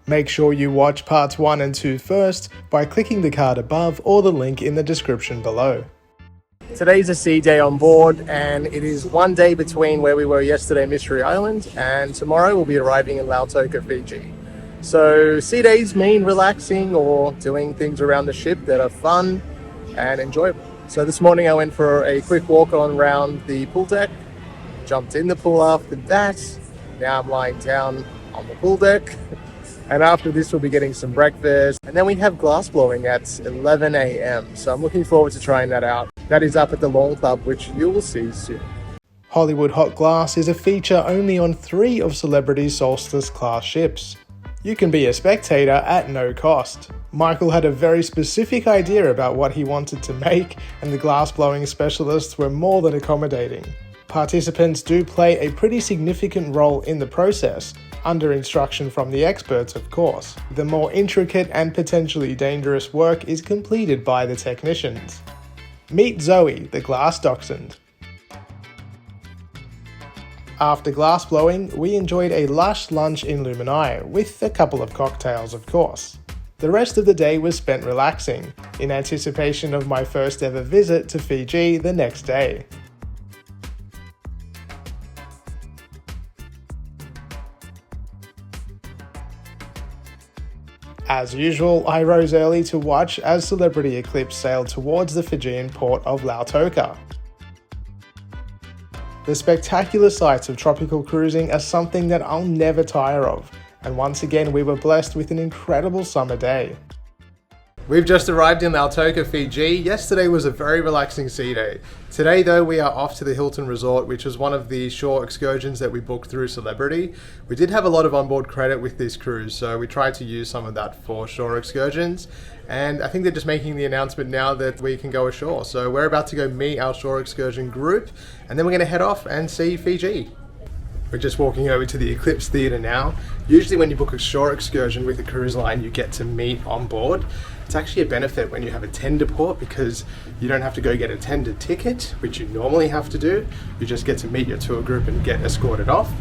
Make sure you watch parts 1 and 2 first by clicking the card above or the link in the description below. Today's a sea day on board, and it is one day between where we were yesterday, Mystery Island, and tomorrow we'll be arriving in Lautoka, Fiji. So sea days mean relaxing or doing things around the ship that are fun and enjoyable. So this morning I went for a quick walk around the pool deck, jumped in the pool after that. Now I'm lying down on the pool deck. And after this, we'll be getting some breakfast. And then we have glass blowing at 11 a.m. So I'm looking forward to trying that out. That is up at the Lawn Club, which you will see soon. Hollywood Hot Glass is a feature only on 3 of Celebrity's Solstice class ships. You can be a spectator at no cost. Michael had a very specific idea about what he wanted to make, and the glass blowing specialists were more than accommodating. Participants do play a pretty significant role in the process, under instruction from the experts of course. The more intricate and potentially dangerous work is completed by the technicians. Meet Zoe, the glass dachshund. After glass blowing, we enjoyed a lush lunch in Luminae, with a couple of cocktails of course. The rest of the day was spent relaxing, in anticipation of my first ever visit to Fiji the next day. As usual, I rose early to watch as Celebrity Eclipse sailed towards the Fijian port of Lautoka. The spectacular sights of tropical cruising are something that I'll never tire of, and once again we were blessed with an incredible summer day. We've just arrived in Lautoka, Fiji. Yesterday was a very relaxing sea day. Today though, we are off to the Hilton resort, which was one of the shore excursions that we booked through Celebrity. We did have a lot of onboard credit with this cruise, so we tried to use some of that for shore excursions. And I think they're just making the announcement now that we can go ashore. So we're about to go meet our shore excursion group, and then we're gonna head off and see Fiji. We're just walking over to the Eclipse Theatre now. Usually when you book a shore excursion with a cruise line, you get to meet on board. It's actually a benefit when you have a tender port because you don't have to go get a tender ticket, which you normally have to do. You just get to meet your tour group and get escorted off.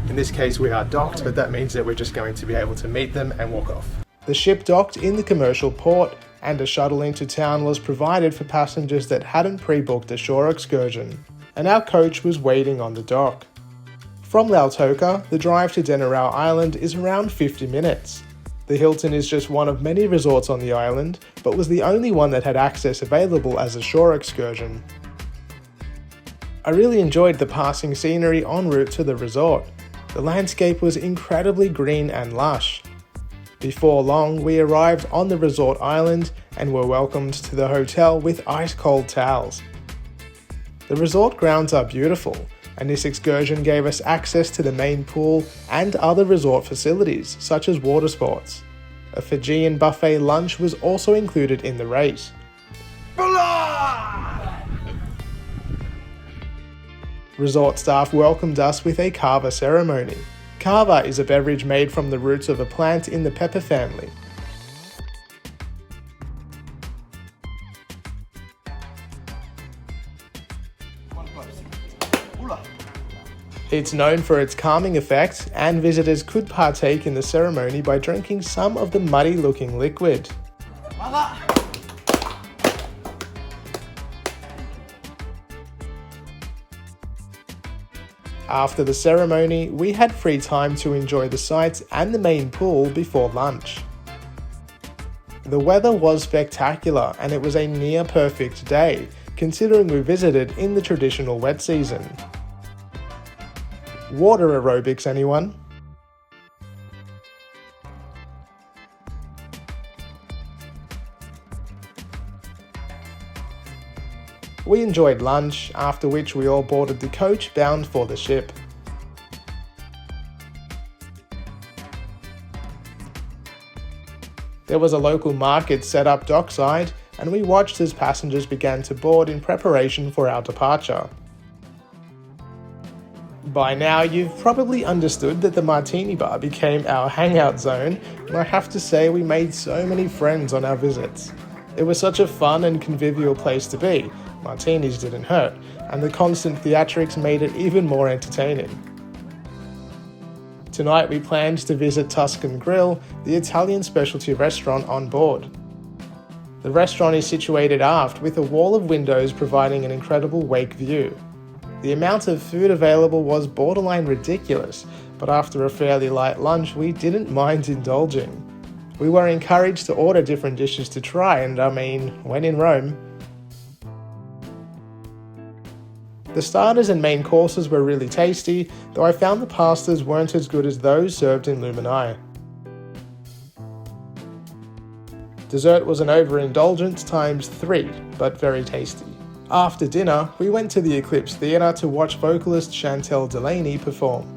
In this case, we are docked, but that means that we're just going to be able to meet them and walk off. The ship docked in the commercial port, and a shuttle into town was provided for passengers that hadn't pre-booked a shore excursion, and our coach was waiting on the dock. From Lautoka, the drive to Denarau Island is around 50 minutes. The Hilton is just one of many resorts on the island, but was the only one that had access available as a shore excursion. I really enjoyed the passing scenery en route to the resort. The landscape was incredibly green and lush. Before long, we arrived on the resort island and were welcomed to the hotel with ice-cold towels. The resort grounds are beautiful, and this excursion gave us access to the main pool and other resort facilities, such as water sports. A Fijian buffet lunch was also included in the rate. BULA! Resort staff welcomed us with a Kava ceremony. Kava is a beverage made from the roots of a plant in the pepper family. It's known for its calming effect, and visitors could partake in the ceremony by drinking some of the muddy-looking liquid. After the ceremony, we had free time to enjoy the sights and the main pool before lunch. The weather was spectacular, and it was a near-perfect day, considering we visited in the traditional wet season. Water aerobics, anyone? We enjoyed lunch, after which we all boarded the coach bound for the ship. There was a local market set up dockside, and we watched as passengers began to board in preparation for our departure. By now, you've probably understood that the Martini Bar became our hangout zone, and I have to say we made so many friends on our visits. It was such a fun and convivial place to be. Martinis didn't hurt, and the constant theatrics made it even more entertaining. Tonight we planned to visit Tuscan Grille, the Italian specialty restaurant on board. The restaurant is situated aft with a wall of windows providing an incredible wake view. The amount of food available was borderline ridiculous, but after a fairly light lunch we didn't mind indulging. We were encouraged to order different dishes to try, and when in Rome. The starters and main courses were really tasty, though I found the pastas weren't as good as those served in Luminae. Dessert was an overindulgence times 3, but very tasty. After dinner, we went to the Eclipse Theatre to watch vocalist Chantel Delaney perform.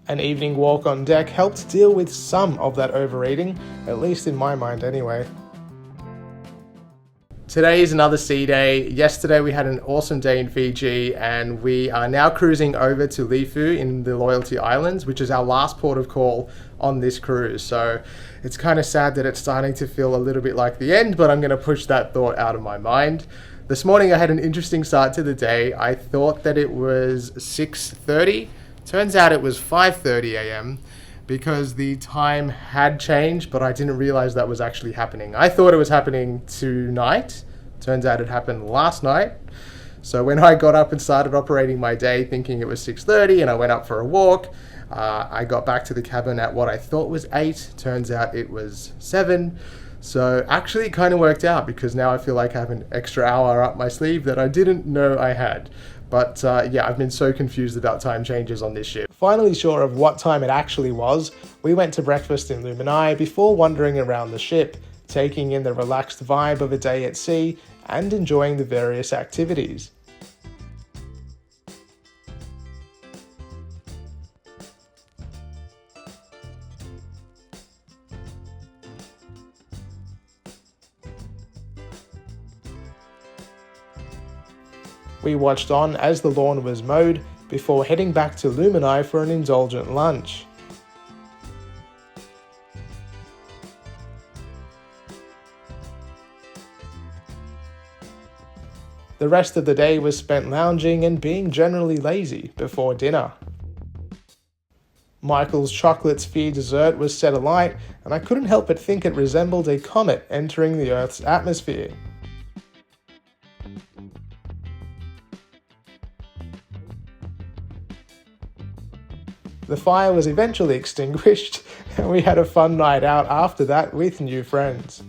An evening walk on deck helped deal with some of that overeating, at least in my mind anyway. Today is another sea day. Yesterday we had an awesome day in Fiji, and we are now cruising over to Lifou in the Loyalty Islands, which is our last port of call on this cruise. So it's kind of sad that it's starting to feel a little bit like the end, but I'm going to push that thought out of my mind. This morning I had an interesting start to the day. I thought that it was 6:30. Turns out it was 5:30 a.m. because the time had changed, but I didn't realize that was actually happening. I thought it was happening tonight. Turns out it happened last night. So when I got up and started operating my day thinking it was 6:30 and I went up for a walk, I got back to the cabin at what I thought was 8. Turns out it was 7. So actually it kind of worked out because now I feel like I have an extra hour up my sleeve that I didn't know I had. But yeah, I've been so confused about time changes on this ship. Finally sure of what time it actually was, we went to breakfast in Luminae before wandering around the ship, taking in the relaxed vibe of a day at sea and enjoying the various activities. We watched on as the lawn was mowed before heading back to Luminae for an indulgent lunch. The rest of the day was spent lounging and being generally lazy before dinner. Michael's chocolate sphere dessert was set alight, and I couldn't help but think it resembled a comet entering the Earth's atmosphere. The fire was eventually extinguished, and we had a fun night out after that with new friends.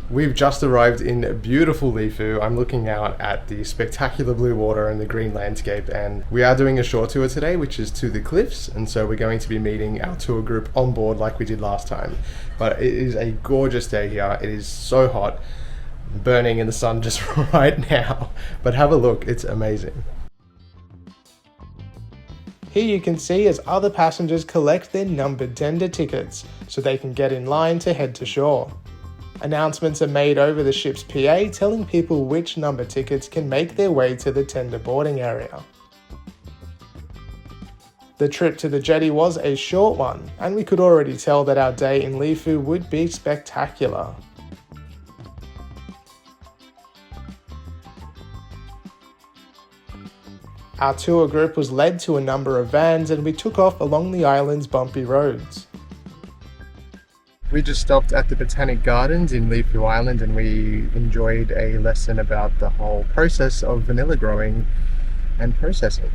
We've just arrived in beautiful Lifou. I'm looking out at the spectacular blue water and the green landscape, and we are doing a shore tour today, which is to the cliffs, and so we're going to be meeting our tour group on board like we did last time. But it is a gorgeous day here. It is so hot, burning in the sun just right now, but have a look, it's amazing. Here you can see as other passengers collect their numbered tender tickets so they can get in line to head to shore. Announcements are made over the ship's PA telling people which number tickets can make their way to the tender boarding area. The trip to the jetty was a short one, and we could already tell that our day in Lifou would be spectacular. Our tour group was led to a number of vans and we took off along the island's bumpy roads. We just stopped at the Botanic Gardens in Lifou Island and we enjoyed a lesson about the whole process of vanilla growing and processing.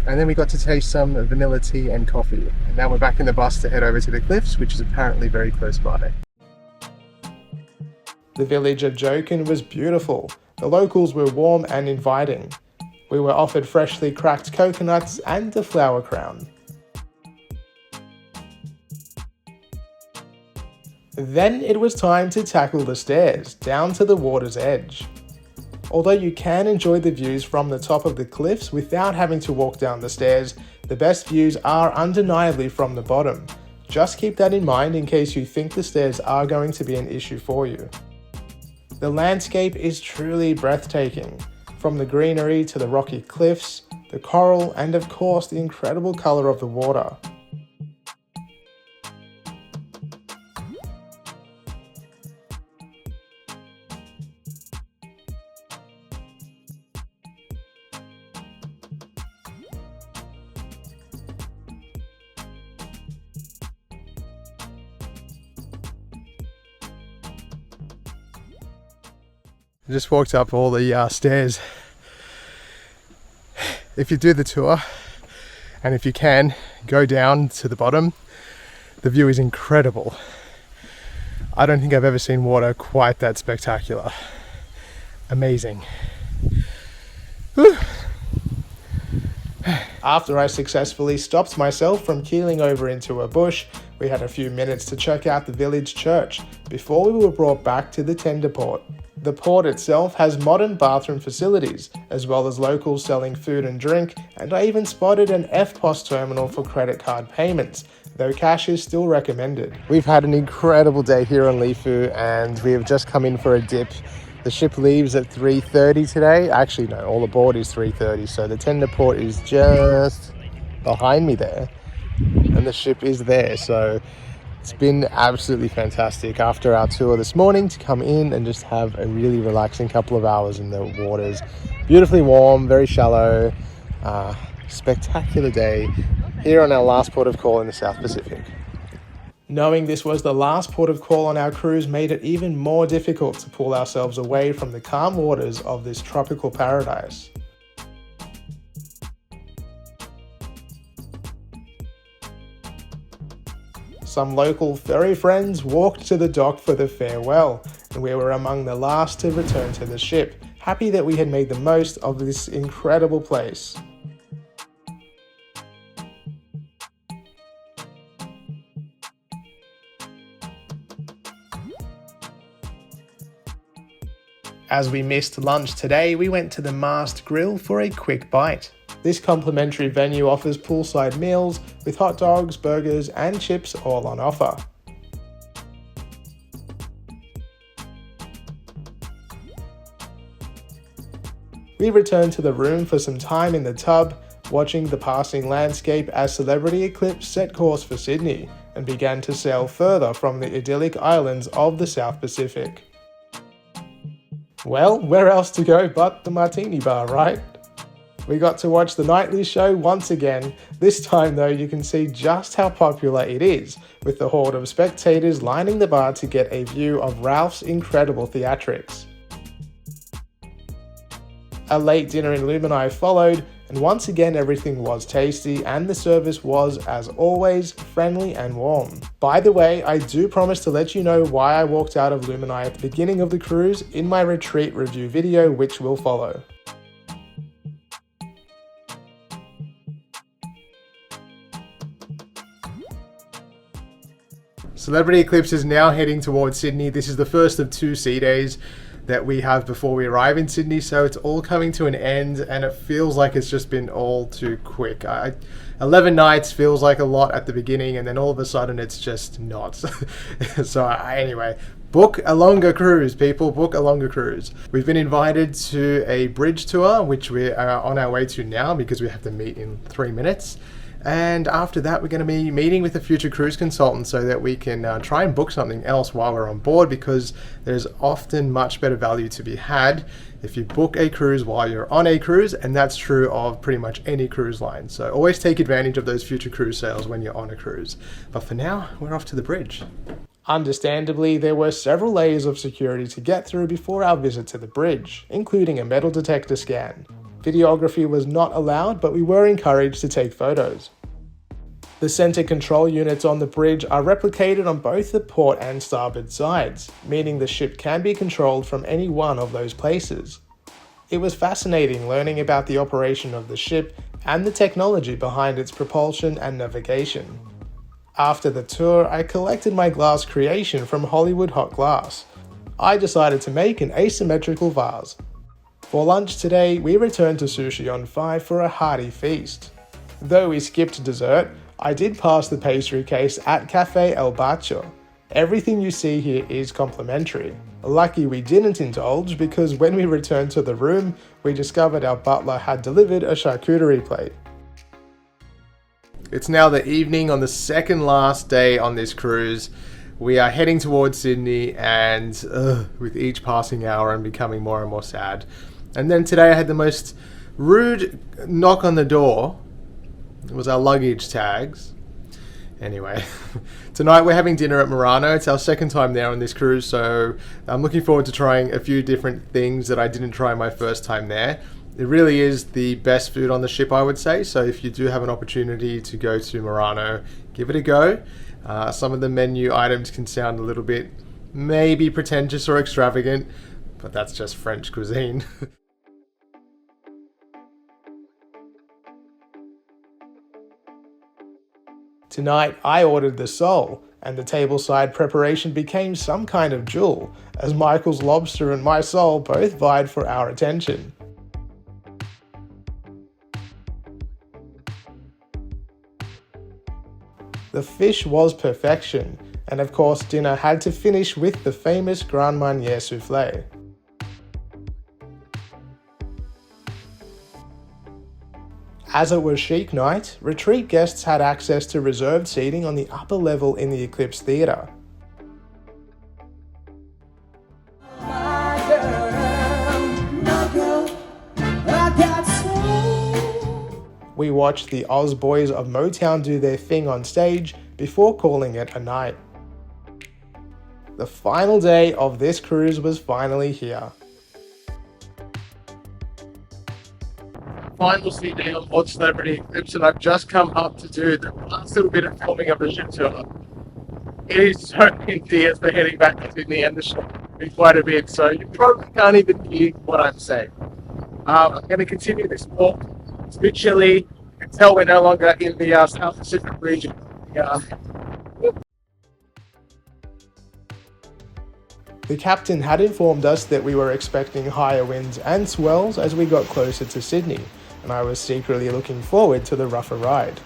And then we got to taste some vanilla tea and coffee. And now we're back in the bus to head over to the cliffs, which is apparently very close by. The village of Jokin was beautiful. The locals were warm and inviting. We were offered freshly cracked coconuts and a flower crown. Then it was time to tackle the stairs down to the water's edge. Although you can enjoy the views from the top of the cliffs without having to walk down the stairs, the best views are undeniably from the bottom. Just keep that in mind in case you think the stairs are going to be an issue for you. The landscape is truly breathtaking. From the greenery to the rocky cliffs, the coral, and of course the incredible colour of the water. I just walked up all the stairs. If you do the tour, and if you can, go down to the bottom, the view is incredible. I don't think I've ever seen water quite that spectacular. Amazing. Whew. After I successfully stopped myself from keeling over into a bush, we had a few minutes to check out the village church before we were brought back to the tender port. The port itself has modern bathroom facilities, as well as locals selling food and drink, and I even spotted an FPOS terminal for credit card payments, though cash is still recommended. We've had an incredible day here on Lifou, and we have just come in for a dip. The ship leaves at 3:30 today. Actually, no, all aboard is 3:30, so the tender port is just behind me there, and the ship is there. So it's been absolutely fantastic after our tour this morning to come in and just have a really relaxing couple of hours in the waters. Beautifully warm, very shallow, spectacular day here on our last port of call in the South Pacific. Knowing this was the last port of call on our cruise made it even more difficult to pull ourselves away from the calm waters of this tropical paradise. Some local ferry friends walked to the dock for the farewell, and we were among the last to return to the ship, happy that we had made the most of this incredible place. As we missed lunch today, we went to the Mast Grill for a quick bite. This complimentary venue offers poolside meals with hot dogs, burgers and chips all on offer. We returned to the room for some time in the tub, watching the passing landscape as Celebrity Eclipse set course for Sydney and began to sail further from the idyllic islands of the South Pacific. Well, where else to go but the Martini Bar, right? We got to watch the nightly show once again. This time though, you can see just how popular it is, with the horde of spectators lining the bar to get a view of Ralph's incredible theatrics. A late dinner in Luminae followed, and once again everything was tasty and the service was, as always, friendly and warm. By the way, I do promise to let you know why I walked out of Luminae at the beginning of the cruise in my retreat review video, which will follow. Celebrity Eclipse is now heading towards Sydney. This is the first of 2 sea days that we have before we arrive in Sydney, so it's all coming to an end and it feels like it's just been all too quick. 11 nights feels like a lot at the beginning and then all of a sudden it's just not. So anyway, book a longer cruise, people, book a longer cruise. We've been invited to a bridge tour, which we are on our way to now because we have to meet in 3 minutes. And after that, we're going to be meeting with a future cruise consultant so that we can try and book something else while we're on board, because there's often much better value to be had if you book a cruise while you're on a cruise, and that's true of pretty much any cruise line. So always take advantage of those future cruise sales when you're on a cruise. But for now, we're off to the bridge. Understandably, there were several layers of security to get through before our visit to the bridge, including a metal detector scan. Videography was not allowed, but we were encouraged to take photos. The center control units on the bridge are replicated on both the port and starboard sides, meaning the ship can be controlled from any one of those places. It was fascinating learning about the operation of the ship and the technology behind its propulsion and navigation. After the tour, I collected my glass creation from Hollywood Hot Glass. I decided to make an asymmetrical vase. For lunch today, we returned to Sushi on 5 for a hearty feast. Though we skipped dessert, I did pass the pastry case at Cafe El Bacio. Everything you see here is complimentary. Lucky we didn't indulge, because when we returned to the room, we discovered our butler had delivered a charcuterie plate. It's now the evening on the second last day on this cruise. We are heading towards Sydney, and with each passing hour I'm becoming more and more sad. And then today I had the most rude knock on the door. It was our luggage tags. Anyway, tonight we're having dinner at Murano. It's our second time there on this cruise, so I'm looking forward to trying a few different things that I didn't try my first time there. It really is the best food on the ship, I would say, so if you do have an opportunity to go to Murano, give it a go. Some of the menu items can sound a little bit maybe pretentious or extravagant, but that's just French cuisine. Tonight, I ordered the sole, and the tableside preparation became some kind of jewel, as Michael's lobster and my sole both vied for our attention. The fish was perfection, and of course dinner had to finish with the famous Grand Marnier soufflé. As it was chic night, retreat guests had access to reserved seating on the upper level in the Eclipse Theatre. We watched the Oz Boys of Motown do their thing on stage before calling it a night. The final day of this cruise was finally here. Final day on board Celebrity Eclipse, and I've just come up to do the last little bit of filming of the ship tour. It is so empty as we're heading back to Sydney, and the shop is quite a bit, so you probably can't even hear what I'm saying. I'm going to continue this walk. It's a bit chilly. You can tell we're no longer in the South Pacific region. The captain had informed us that we were expecting higher winds and swells as we got closer to Sydney, and I was secretly looking forward to the rougher ride.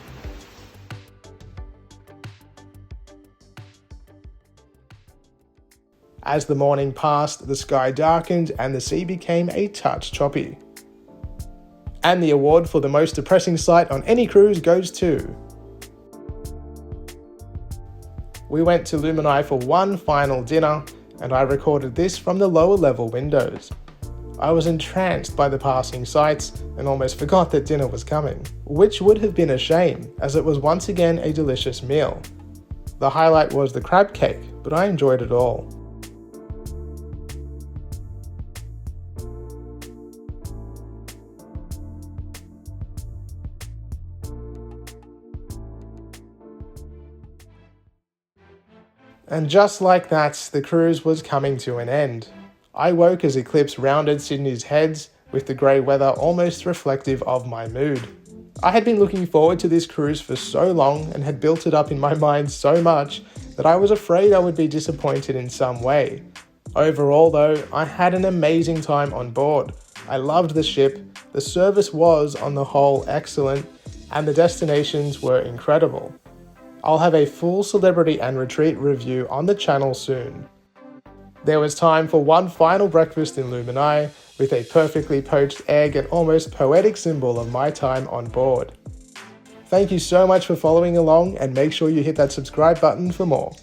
As the morning passed, the sky darkened and the sea became a touch choppy. And the award for the most depressing sight on any cruise goes to... We went to Luminae for one final dinner, and I recorded this from the lower level windows. I was entranced by the passing sights and almost forgot that dinner was coming, which would have been a shame, as it was once again a delicious meal. The highlight was the crab cake, but I enjoyed it all. And just like that, the cruise was coming to an end. I woke as Eclipse rounded Sydney's heads, with the grey weather almost reflective of my mood. I had been looking forward to this cruise for so long and had built it up in my mind so much that I was afraid I would be disappointed in some way. Overall though, I had an amazing time on board. I loved the ship, the service was on the whole excellent, and the destinations were incredible. I'll have a full Celebrity and Retreat review on the channel soon. There was time for one final breakfast in Luminae, with a perfectly poached egg, an almost poetic symbol of my time on board. Thank you so much for following along, and make sure you hit that subscribe button for more.